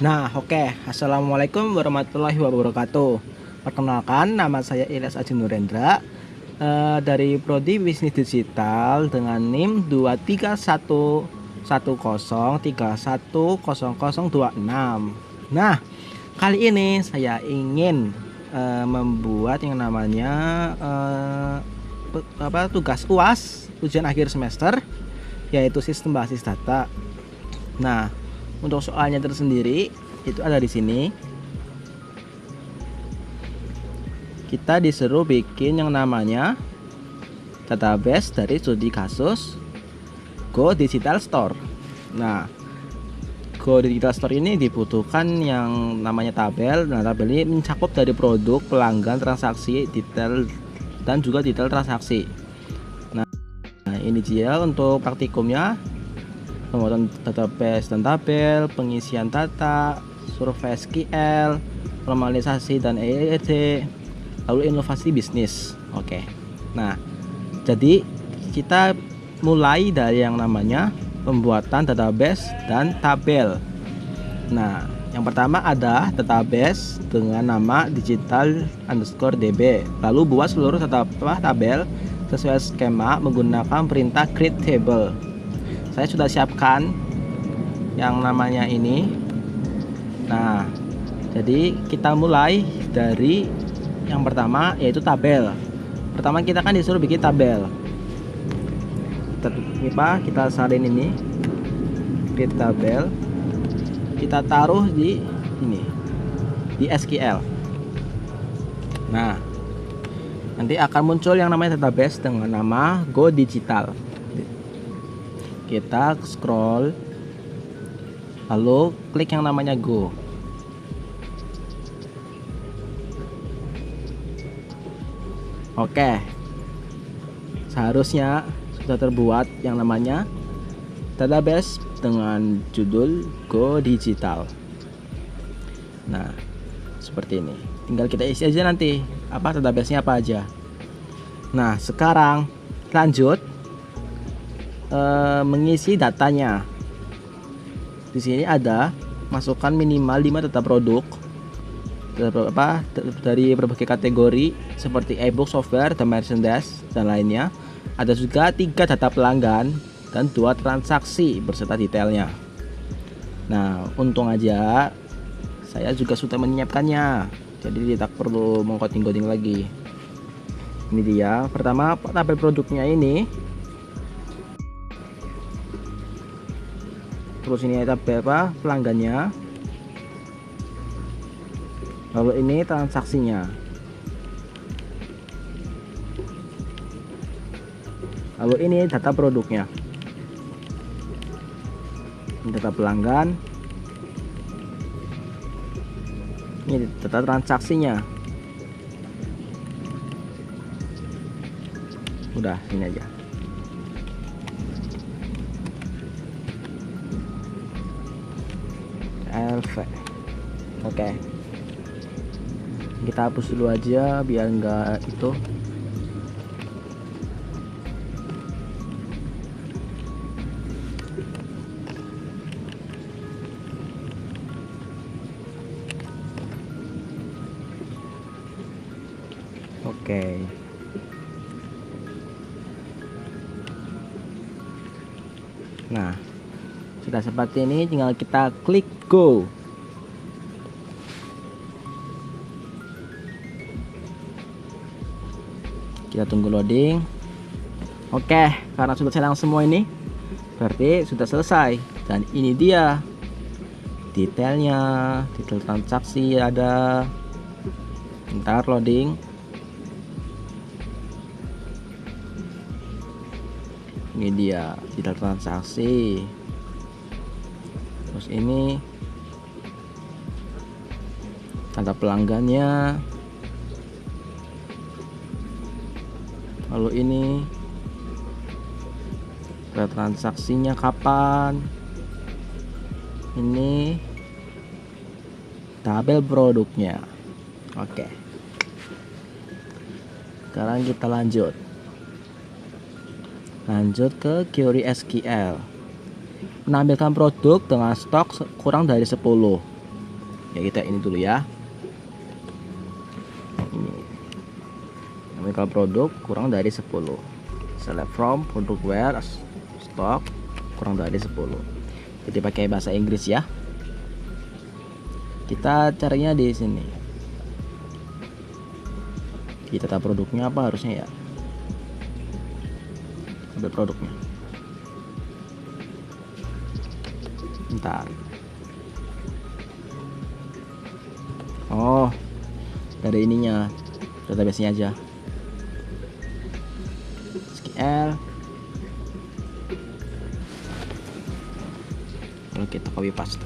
Nah, oke. Assalamualaikum warahmatullahi wabarakatuh. Perkenalkan, nama saya Ilyas Aji Nurendra dari Prodi Bisnis Digital dengan NIM 23111310026. Nah, kali ini saya ingin membuat yang namanya tugas UAS, ujian akhir semester, yaitu sistem basis data. Nah, untuk soalnya tersendiri itu ada di sini. Kita disuruh bikin yang namanya database dari studi kasus Go Digital Store. Nah, Go Digital Store ini dibutuhkan yang namanya tabel. Nah, tabel ini mencakup dari produk, pelanggan, transaksi, detail, dan juga detail transaksi. Nah, ini dia untuk praktikumnya. Pembuatan database dan tabel, pengisian data, survei SQL, normalisasi dan EET, lalu inovasi bisnis. Oke. Nah, jadi kita mulai dari yang namanya pembuatan database dan tabel. Nah, yang pertama ada database dengan nama digital_db. Lalu buat seluruh tabel sesuai skema menggunakan perintah create table. Saya sudah siapkan yang namanya ini. Nah, jadi kita mulai dari yang pertama, yaitu tabel. Pertama kita kan disuruh bikin tabel. Kita salin ini, create tabel. Kita taruh di ini, di SQL. Nah, nanti akan muncul yang namanya database dengan nama Go Digital. Kita scroll, lalu klik yang namanya Go. Oke, seharusnya sudah terbuat yang namanya database dengan judul Go Digital. Nah, seperti ini. Tinggal kita isi aja nanti apa database-nya apa aja. Nah, sekarang lanjut mengisi datanya. Di sini ada masukkan minimal 5 data produk dari berbagai kategori seperti e-book, software, dan merchandise dan lainnya. Ada juga 3 data pelanggan dan 2 transaksi berserta detailnya. Nah, untung aja saya juga sudah menyiapkannya, jadi tidak perlu mengcoding-coding lagi. Ini dia. Pertama, tabel produknya ini. Terus ini tabel pelanggannya. Lalu ini transaksinya. Lalu ini data produknya. Ini data pelanggan. Ini data transaksinya. Udah, ini aja. LV. Oke. Kita hapus dulu aja biar enggak itu. Oke. Nah, sudah seperti ini, tinggal kita klik Go. Kita tunggu loading. Oke, karena sudah hilang semua ini, berarti sudah selesai. Dan ini dia detailnya, detail transaksi ada. Ntar loading. Ini dia detail transaksi. Terus ini tanda pelanggannya. Lalu ini transaksinya kapan. Ini tabel produknya. Oke. Sekarang kita lanjut ke query SQL. Menampilkan produk dengan stok kurang dari 10. Ya kita ini dulu ya. Ini namanya produk kurang dari 10. Select from product where stock kurang dari 10. Jadi pakai bahasa Inggris ya. Kita carinya di sini. Kita tahu produknya apa harusnya ya. Ambil produknya. Bentar. Oh, dari ininya, database-nya aja. SQL. Lalu kita copy paste.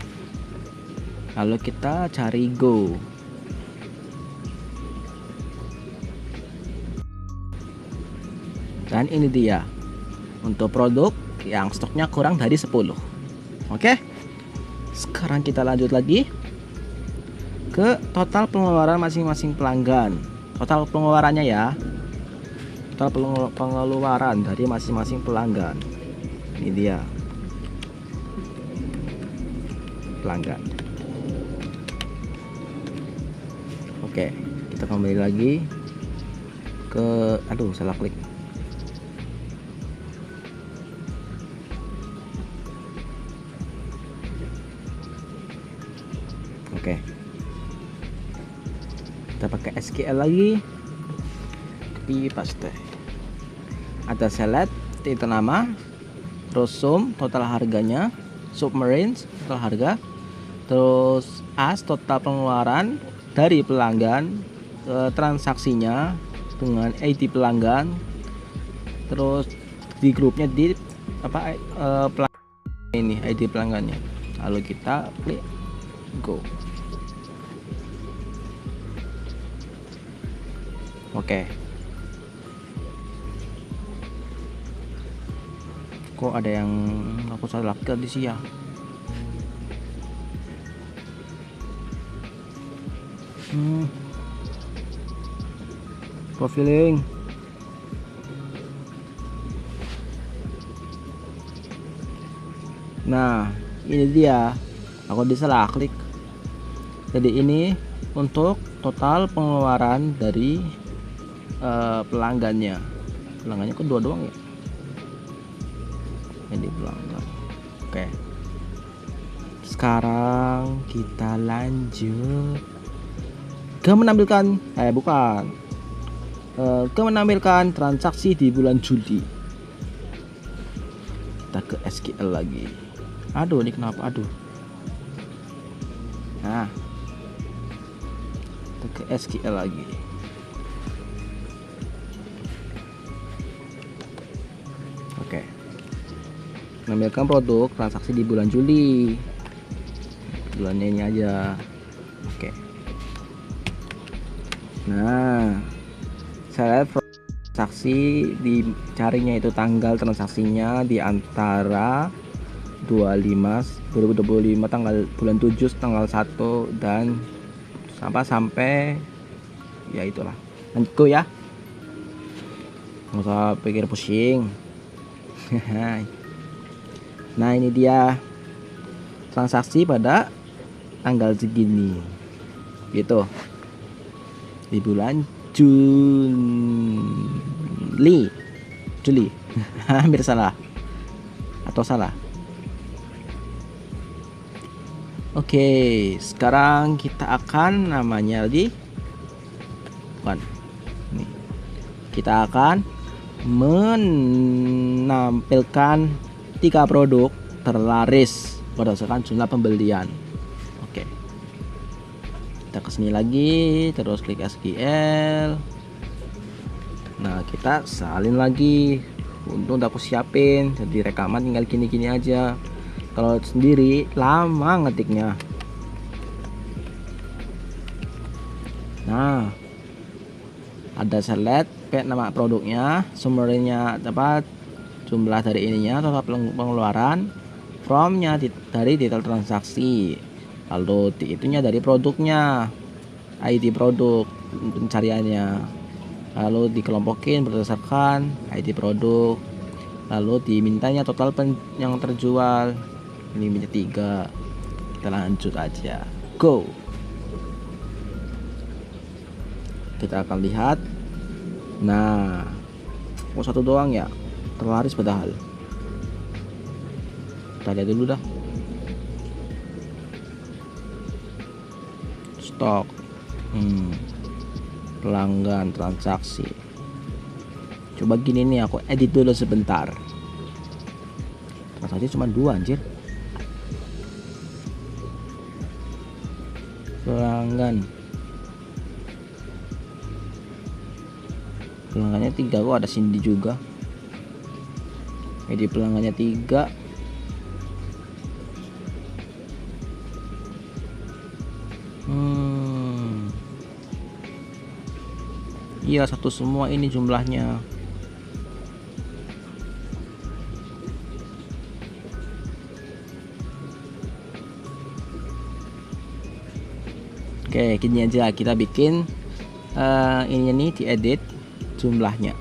Lalu kita cari Go. Dan ini dia untuk produk yang stoknya kurang dari 10. Oke. Sekarang kita lanjut lagi ke total pengeluaran masing-masing pelanggan. Total pengeluarannya ya. Total pengeluaran dari masing-masing pelanggan. Ini dia. Pelanggan. Oke, kita kembali lagi ke salah klik. Oke. Kita pakai SQL lagi. Copy paste. Ada select titel nama, terus sum total harganya, submarine total harga, terus as total pengeluaran dari pelanggan, transaksinya dengan ID pelanggan, terus di grupnya di pelanggan ini ID pelanggannya. Lalu kita klik Go. Oke. Kok ada yang aku salah ke di sini ya? Profiling. Nah, ini dia. Aku disalah klik. Jadi ini untuk total pengeluaran dari pelanggannya. Pelanggannya kok dua doang ya? Ini pelanggan. Oke. Sekarang kita lanjut ke menampilkan ke menampilkan transaksi di bulan Juli. Kita ke SQL lagi. Aduh, ini kenapa? Aduh. Nah, kita ke SQL lagi. Oke. Menampilkan produk transaksi di bulan Juli. Bulannya ini aja. Oke. Nah, saya transaksi dicarinya itu tanggal transaksinya di antara 2025 tanggal bulan 7 tanggal 1 dan sampai ya itulah. Lanjut ya. Nggak usah pikir pusing. Nah, ini dia transaksi pada tanggal segini gitu di bulan Juli hampir salah atau salah. Oke, sekarang kita akan namanya lagi nih, kita akan menampilkan 3 produk terlaris berdasarkan jumlah pembelian. Oke, kita kesini lagi, terus klik SQL. Nah, kita salin lagi. Untung udah aku siapin, jadi rekaman tinggal gini-gini aja. Kalau sendiri lama ngetiknya. Nah, ada select nama produknya, sumbernya jumlah dari ininya, total pengeluaran, from-nya dari detail transaksi, lalu itunya dari produknya, ID produk pencariannya, lalu dikelompokin berdasarkan ID produk, lalu dimintanya total yang terjual. Ini minta 3. Kita lanjut aja. Go. Kita akan lihat. Nah, satu doang ya, terlaris padahal. Kita lihat dulu dah. Stok, pelanggan, transaksi. Coba gini nih, aku edit dulu sebentar. Transaksi cuma 2 anjir. Pelanggannya 3, kok ada Cindy juga. Jadi pelanggannya 3. Iya, satu semua ini jumlahnya. Oke, gini aja kita bikin ini nih, diedit jumlahnya.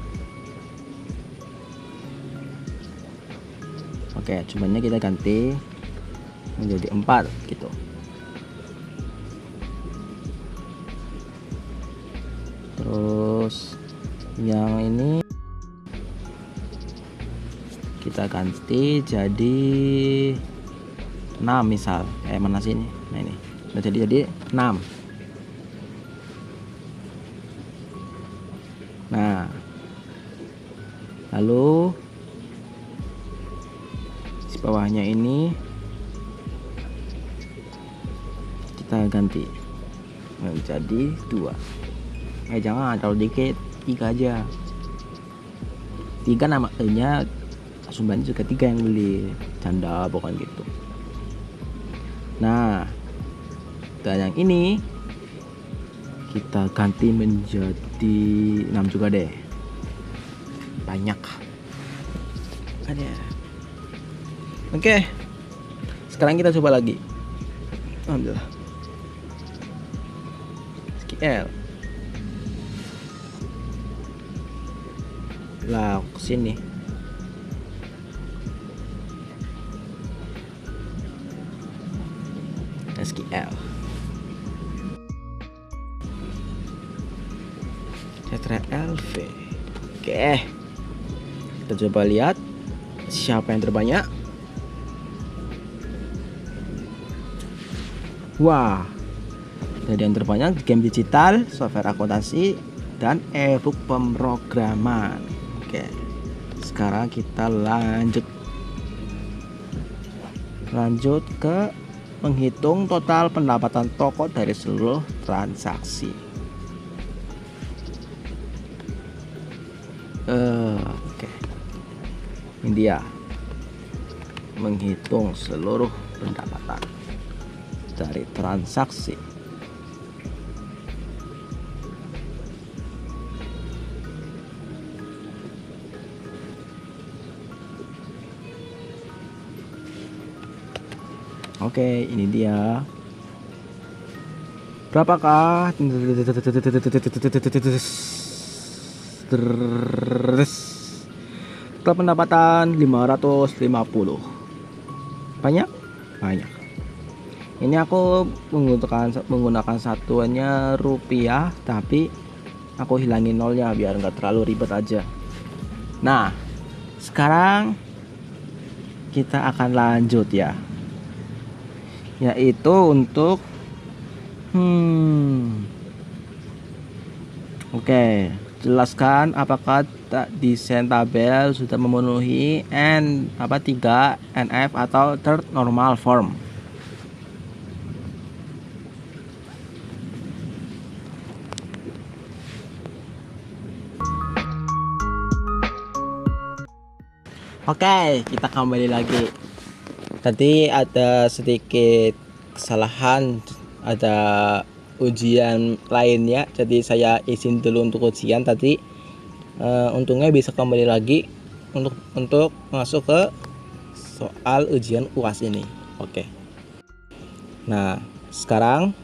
Oke, jumlahnya kita ganti menjadi 4 gitu. Terus yang ini kita ganti jadi 6 misal. Mana sih ini? Nah ini. Nah, jadi 6. Nah, lalu di bawahnya ini kita ganti menjadi 2. Jangan terlalu dikit, 3 aja. 3 namanya sumbannya juga 3 yang beli, canda bukan gitu. Nah, dan yang ini kita ganti menjadi 6 juga deh. Banyak. Ada. Oke. Sekarang kita coba lagi. Alhamdulillah. SQL. Lah, kesini. SQL. Ctrl+V. Oke, kita coba lihat siapa yang terbanyak. Wah, jadi yang terbanyak game digital, software akuntansi, dan e-book pemrograman. Oke, sekarang kita lanjut ke menghitung total pendapatan toko dari seluruh transaksi. Oke. Ini dia, menghitung seluruh pendapatan dari transaksi. Oke, ini dia. Berapakah total pendapatan? 550. Banyak. Ini aku menggunakan satuannya rupiah, tapi aku hilangin nolnya biar nggak terlalu ribet aja. Nah, sekarang kita akan lanjut ya, yaitu untuk oke, jelaskan apakah desain tabel sudah memenuhi 3 NF atau third normal form. Oke, kita kembali lagi. Tadi ada sedikit kesalahan, ada ujian lainnya, jadi saya izin dulu untuk ujian tadi. Untungnya bisa kembali lagi untuk masuk ke soal ujian UAS ini. Oke. Nah, sekarang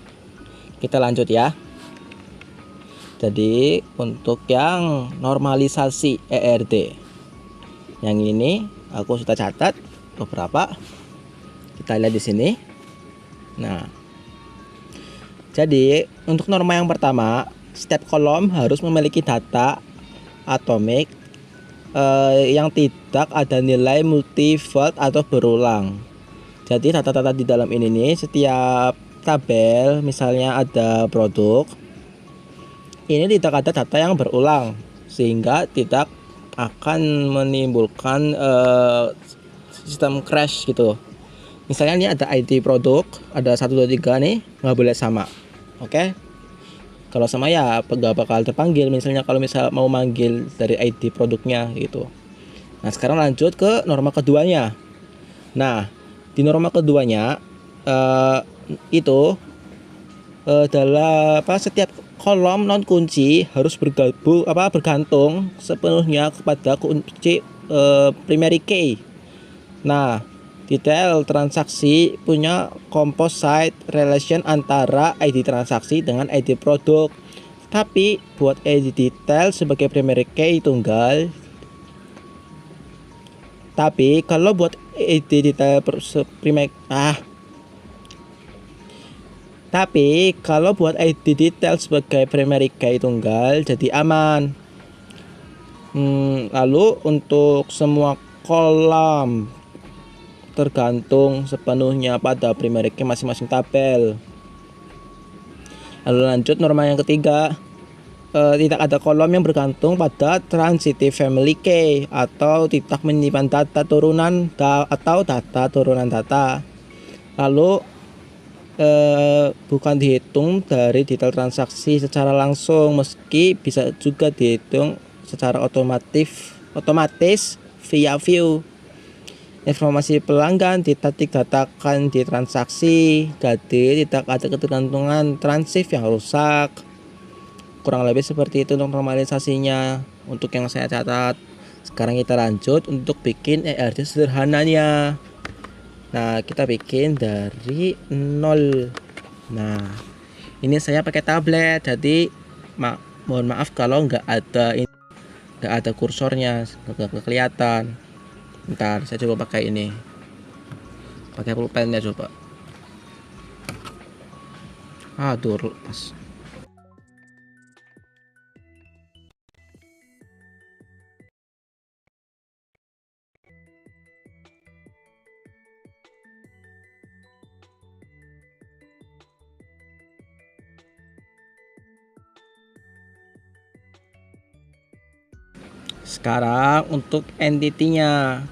kita lanjut ya. Jadi untuk yang normalisasi ERD, yang ini aku sudah catat beberapa. Kita lihat di sini. Nah, jadi untuk norma yang pertama Setiap kolom harus memiliki data atomik yang tidak ada nilai multifold atau berulang. Jadi data-data di dalam ini nih, setiap tabel misalnya ada produk, ini tidak ada data yang berulang sehingga tidak akan menimbulkan sistem crash gitu. Misalnya ini ada ID produk, ada 1 2 3 nih, nggak boleh sama. Oke. Kalau sama ya nggak bakal terpanggil, misalnya kalau misal mau manggil dari ID produknya gitu. Nah, sekarang lanjut ke norma keduanya. Nah, di norma keduanya itu adalah setiap kolom non kunci harus bergantung sepenuhnya kepada kunci primary key. Nah, detail transaksi punya composite relation antara ID transaksi dengan ID produk. Tapi buat ID detail sebagai primary key tunggal. Tapi kalau buat ID detail Tapi kalau buat ID detail sebagai primary key tunggal jadi aman. Lalu untuk semua kolom tergantung sepenuhnya pada primary key masing-masing tabel. Lalu lanjut norma yang ketiga, tidak ada kolom yang bergantung pada transitive family key atau tidak menyimpan data turunan atau data turunan data. Lalu bukan dihitung dari detail transaksi secara langsung, meski bisa juga dihitung secara otomatis via view. Informasi pelanggan ditatik datakan di transaksi, jadi tidak ada ketergantungan transif yang rusak. Kurang lebih seperti itu untuk normalisasinya untuk yang saya catat. Sekarang kita lanjut untuk bikin ERD sederhananya. Nah, kita bikin dari 0. Nah, ini saya pakai tablet, jadi mohon maaf kalau nggak ada kursornya, nggak kelihatan. Bentar, saya coba pakai ini. Pakai pulpennya coba. Aduh, pas. Sekarang untuk entity-nya.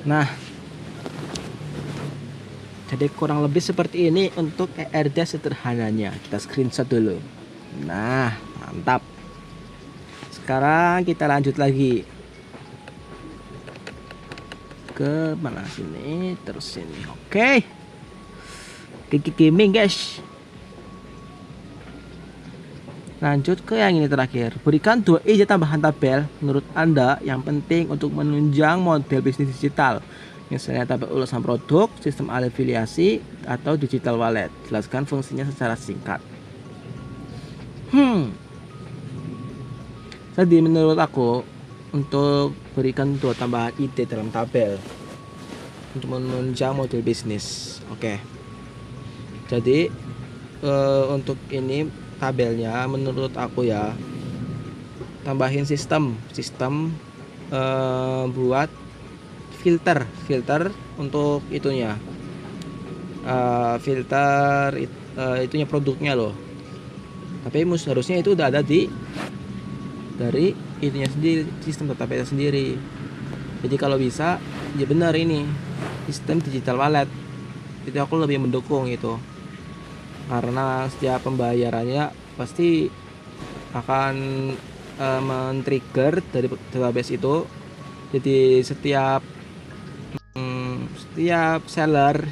Nah, jadi kurang lebih seperti ini untuk ERD sederhananya. Kita screenshot dulu. Nah, mantap. Sekarang kita lanjut lagi ke mana sini, terus sini. Oke. Kiki gaming, guys. Lanjut ke yang ini terakhir. Berikan 2 ide tambahan tabel menurut Anda yang penting untuk menunjang model bisnis digital. Misalnya tabel ulasan produk, sistem afiliasi, atau digital wallet. Jelaskan fungsinya secara singkat. Jadi menurut aku, untuk berikan 2 tambahan ide dalam tabel untuk menunjang model bisnis. Oke. Jadi untuk ini tabelnya menurut aku ya, tambahin sistem buat filter untuk itunya, itunya produknya loh. Tapi harusnya itu udah ada dari itunya sendiri, sistem database sendiri. Jadi kalau bisa ya benar ini sistem digital wallet, itu aku lebih mendukung itu, karena setiap pembayarannya pasti akan men-trigger dari database itu. Jadi setiap seller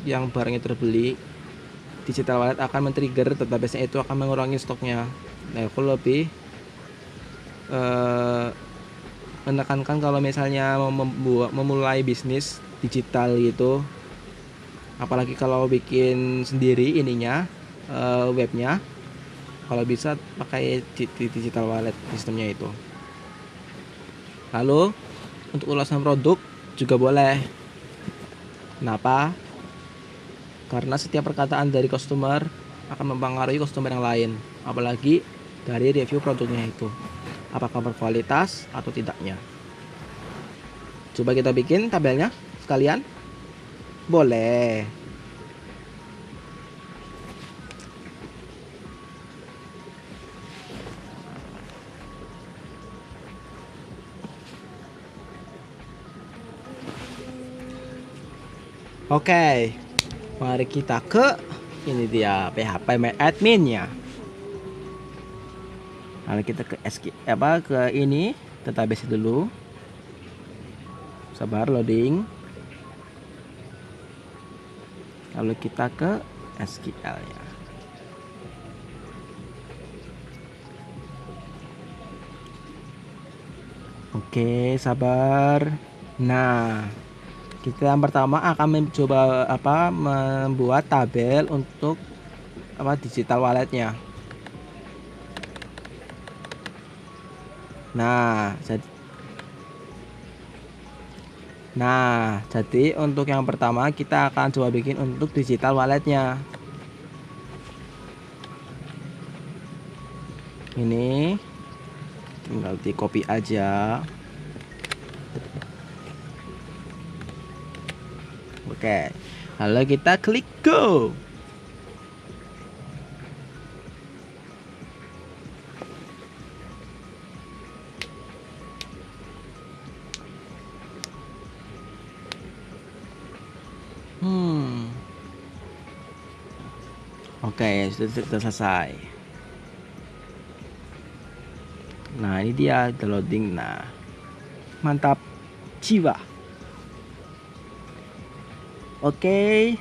yang barangnya terbeli, digital wallet akan men-trigger database itu, akan mengurangi stoknya. Nah, aku lebih menekankan kalau misalnya memulai bisnis digital gitu, apalagi kalau bikin sendiri ininya, webnya, kalau bisa pakai digital wallet sistemnya itu. Lalu untuk ulasan produk juga boleh. Kenapa? Karena setiap perkataan dari customer akan mempengaruhi customer yang lain, apalagi dari review produknya itu, apakah berkualitas atau tidaknya. Coba kita bikin tabelnya sekalian. Boleh. Oke, mari kita ke ini dia PHP My Admin-nya. Lalu kita ke ke ini database dulu. Sabar loading. Lalu kita ke SQL-nya. Oke, sabar. Nah, kita yang pertama akan mencoba membuat tabel untuk digital walletnya. Nah, jadi untuk yang pertama kita akan coba bikin untuk digital walletnya. Ini tinggal di copy aja. Oke, lalu kita klik go. Oke, sudah selesai. Nah, ini dia downloading. Nah, mantap jiwa. Oke,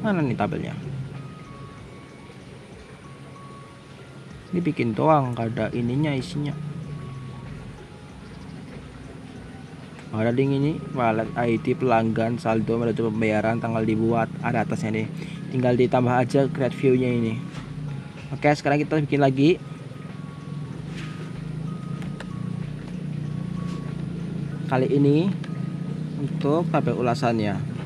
mana nih tabelnya? Ini bikin doang, gak ada ininya isinya. Ada link ini, wallet ID, pelanggan, saldo, metode pembayaran, tanggal dibuat, ada atasnya nih. Tinggal ditambah aja create view-nya ini. Oke, sekarang kita bikin lagi. Kali ini untuk tabel ulasannya.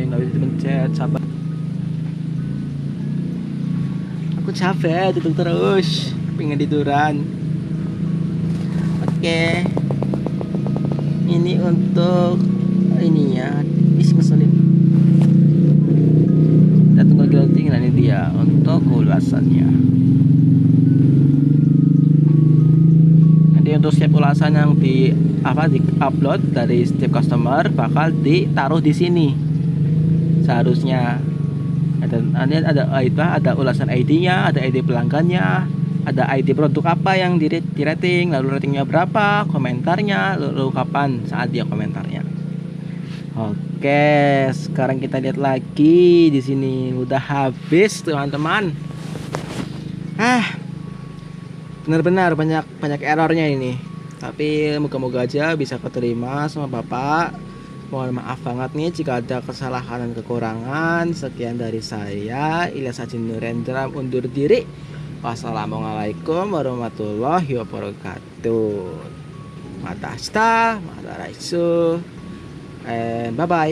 Nggak bisa dipencet, sabar. Aku capek duduk terus, pengen tiduran. Oke, ini untuk ininya, ngeselin. Kita tunggu loading. Nah, ini dia untuk ulasannya. Nanti untuk setiap ulasan yang di upload dari setiap customer bakal ditaruh di sini. Seharusnya ada ulasan ID-nya, ada ID pelanggannya, ada ID produk apa yang di rating, lalu ratingnya berapa, komentarnya, lalu kapan saat dia komentarnya. Oke, sekarang kita lihat lagi di sini udah habis teman-teman. Benar-benar banyak errornya ini. Tapi moga-moga aja bisa keterima sama Bapak. Mohon maaf banget nih jika ada kesalahan dan kekurangan. Sekian dari saya, Ilyas Haji Nurendra, undur diri. Wassalamualaikum warahmatullahi wabarakatuh. Mata asta, mata raisu, and bye bye.